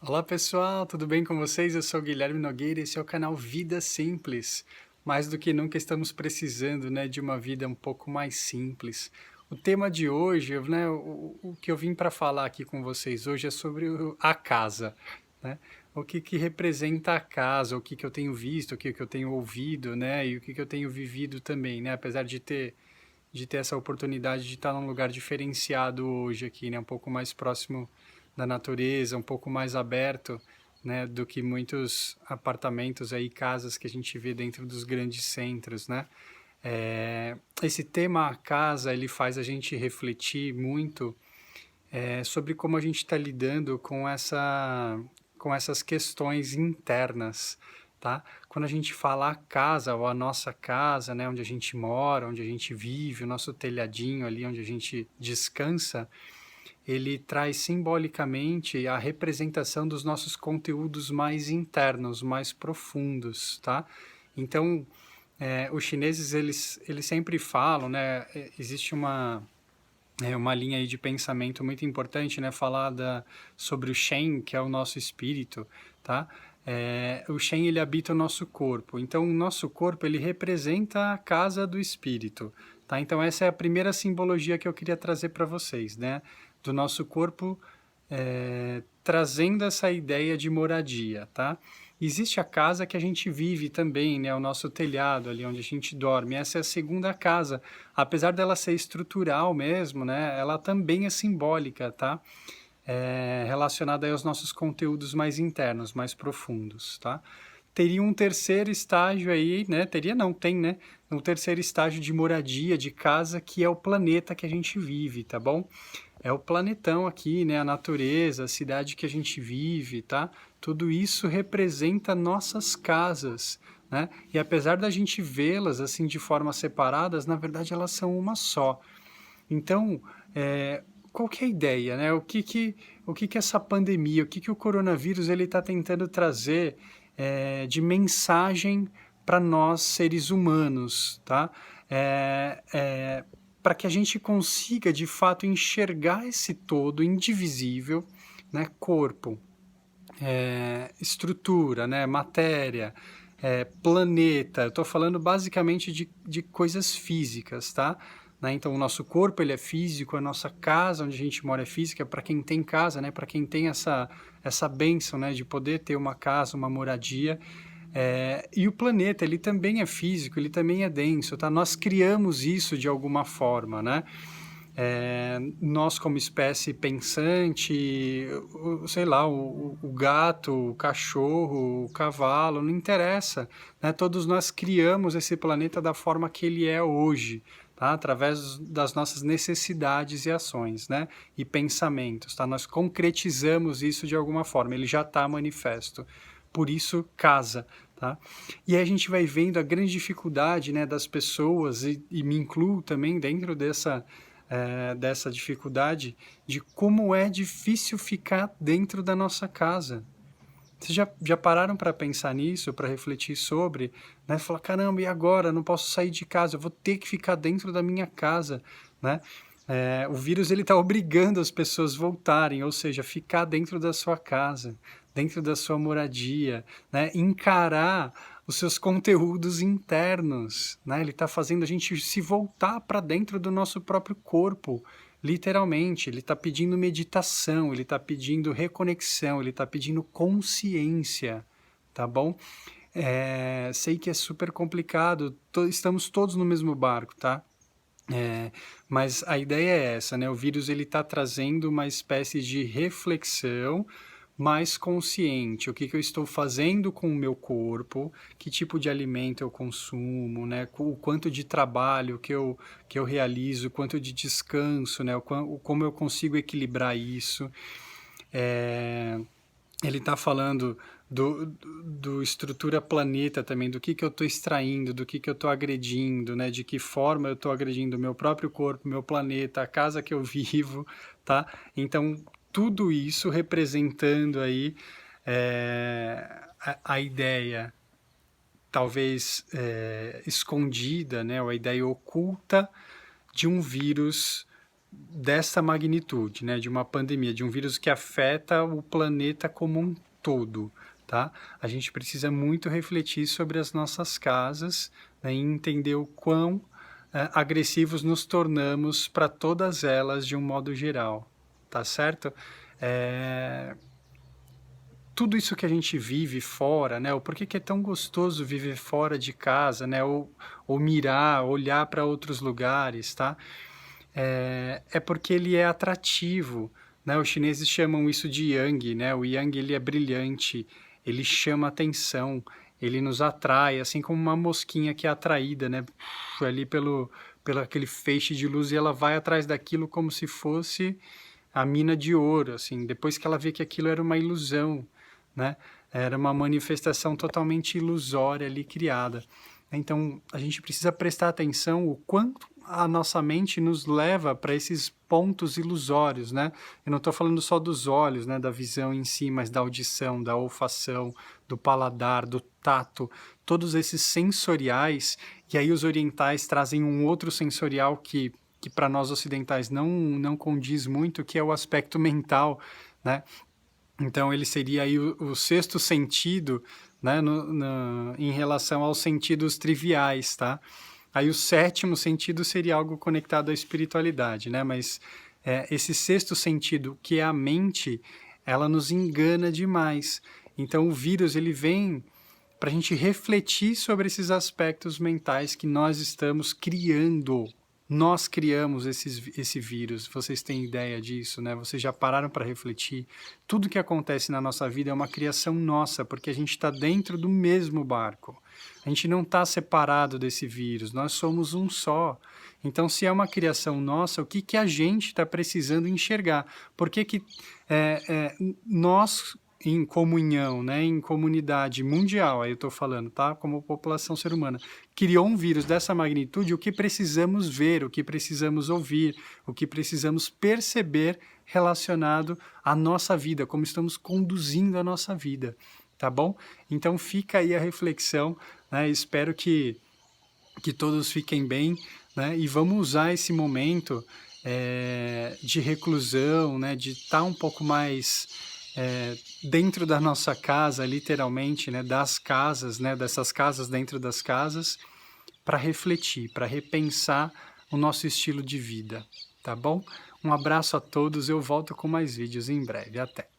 Olá pessoal, tudo bem com vocês? Eu sou o Guilherme Nogueira e esse é o canal Vida Simples. Mais do que nunca estamos precisando, né, de uma vida um pouco mais simples. O tema de hoje, né, o que eu vim para falar aqui com vocês hoje é sobre a casa, né? O que representa a casa, o que eu tenho visto, o que eu tenho ouvido, né, e o que eu tenho vivido também, né? Apesar de ter essa oportunidade de estar num lugar diferenciado hoje aqui, né? Um pouco mais próximo da natureza, um pouco mais aberto, né? Do que muitos apartamentos aí, casas que a gente vê dentro dos grandes centros, né? Esse tema a casa, ele faz a gente refletir muito sobre como a gente está lidando com essas questões internas, tá? Quando a gente fala a casa ou a nossa casa, né, onde a gente mora, onde a gente vive, o nosso telhadinho ali onde a gente descansa, ele traz simbolicamente a representação dos nossos conteúdos mais internos, mais profundos, tá? Então, os chineses, eles sempre falam, né, existe uma linha aí de pensamento muito importante, né? Sobre o Shen, que é o nosso espírito, tá? O Shen, ele habita o nosso corpo. Então, o nosso corpo, ele representa a casa do espírito, tá? Então, essa é a primeira simbologia que eu queria trazer para vocês, né? Do nosso corpo, trazendo essa ideia de moradia, tá? Existe a casa que a gente vive também, né? O nosso telhado ali onde a gente dorme. Essa é a segunda casa. Apesar dela ser estrutural mesmo, né? Ela também é simbólica, tá? Relacionada aí aos nossos conteúdos mais internos, mais profundos, tá? Teria um terceiro estágio aí, né? Teria não, tem, né? Um terceiro estágio de moradia, de casa, que é o planeta que a gente vive, tá bom? É o planetão aqui, né? A natureza, a cidade que a gente vive, tá? Tudo isso representa nossas casas, né? E apesar da gente vê-las assim de formas separadas, na verdade elas são uma só. Então, qual que é a ideia, né? O que que essa pandemia, o que o coronavírus ele está tentando trazer de mensagem para nós seres humanos, tá? Para que a gente consiga de fato enxergar esse todo indivisível, né? Corpo, estrutura, né? Matéria, planeta. Eu estou falando basicamente de coisas físicas, tá? Né? Então, o nosso corpo ele é físico, a nossa casa onde a gente mora é física, para quem tem casa, né? Para quem tem essa bênção, né? De poder ter uma casa, uma moradia. E o planeta, ele também é físico, ele também é denso, tá? Nós criamos isso de alguma forma, né? Nós como espécie pensante, sei lá, o gato, o cachorro, o cavalo, não interessa, né? Todos nós criamos esse planeta da forma que ele é hoje, tá? Através das nossas necessidades e ações, né? E pensamentos, tá? Nós concretizamos isso de alguma forma, ele já está manifesto. Por isso, casa, tá? E aí a gente vai vendo a grande dificuldade, né, das pessoas, e me incluo também dentro dessa dificuldade de como é difícil ficar dentro da nossa casa. Vocês já pararam para pensar nisso, para refletir sobre, né? Falar, caramba, e agora? Eu não posso sair de casa, eu vou ter que ficar dentro da minha casa, né? O vírus ele está obrigando as pessoas a voltarem, ou seja, ficar dentro da sua casa, dentro da sua moradia, né? Encarar os seus conteúdos internos, né? Ele está fazendo a gente se voltar para dentro do nosso próprio corpo, literalmente. Ele está pedindo meditação, ele está pedindo reconexão, ele está pedindo consciência, tá bom? Sei que é super complicado, estamos todos no mesmo barco, tá? Mas a ideia é essa, né? O vírus ele está trazendo uma espécie de reflexão mais consciente. O que eu estou fazendo com o meu corpo? Que tipo de alimento eu consumo, né? O quanto de trabalho que eu realizo, o quanto de descanso, né? Como eu consigo equilibrar isso. É, Ele está falando do estrutura planeta também, do que eu estou extraindo, do que eu estou agredindo, né? De que forma eu estou agredindo o meu próprio corpo, meu planeta, a casa que eu vivo, tá? Então, tudo isso representando aí a ideia, talvez escondida, né? Ou a ideia oculta de um vírus dessa magnitude, né, de uma pandemia, de um vírus que afeta o planeta como um todo, tá? A gente precisa muito refletir sobre as nossas casas, né, e entender o quão agressivos nos tornamos para todas elas de um modo geral, tá certo? É, tudo isso que a gente vive fora, né? O porquê que é tão gostoso viver fora de casa, né? Ou mirar, olhar para outros lugares, tá? É porque ele é atrativo, né? Os chineses chamam isso de yang, né? O yang, ele é brilhante, ele chama atenção, ele nos atrai, assim como uma mosquinha que é atraída, né? Ali pelo aquele feixe de luz, e ela vai atrás daquilo como se fosse a mina de ouro, assim, depois que ela vê que aquilo era uma ilusão, né? Era uma manifestação totalmente ilusória ali criada. Então, a gente precisa prestar atenção o quanto a nossa mente nos leva para esses pontos ilusórios, né? Eu não estou falando só dos olhos, né, da visão em si, mas da audição, da olfação, do paladar, do tato, todos esses sensoriais, e aí os orientais trazem um outro sensorial que para nós ocidentais não condiz muito, que é o aspecto mental, né? Então ele seria aí o sexto sentido, né, em relação aos sentidos triviais, tá? Aí o sétimo sentido seria algo conectado à espiritualidade, né? Mas esse sexto sentido, que é a mente, ela nos engana demais. Então o vírus, ele vem para a gente refletir sobre esses aspectos mentais que nós estamos criando. Nós criamos esse vírus, vocês têm ideia disso, né? Vocês já pararam para refletir? Tudo que acontece na nossa vida é uma criação nossa, porque a gente está dentro do mesmo barco. A gente não está separado desse vírus, nós somos um só. Então, se é uma criação nossa, o que, que a gente está precisando enxergar? Por que, que nós, em comunhão, né, em comunidade mundial, aí eu estou falando, tá? Como população ser humana, criou um vírus dessa magnitude, o que precisamos ver, o que precisamos ouvir, o que precisamos perceber relacionado à nossa vida, como estamos conduzindo a nossa vida, tá bom? Então fica aí a reflexão, né? Espero que todos fiquem bem, né? E vamos usar esse momento de reclusão, né? De estar um pouco mais dentro da nossa casa, literalmente, né? Das casas, né? Dessas casas dentro das casas, para refletir, para repensar o nosso estilo de vida, tá bom? Um abraço a todos, eu volto com mais vídeos em breve, até!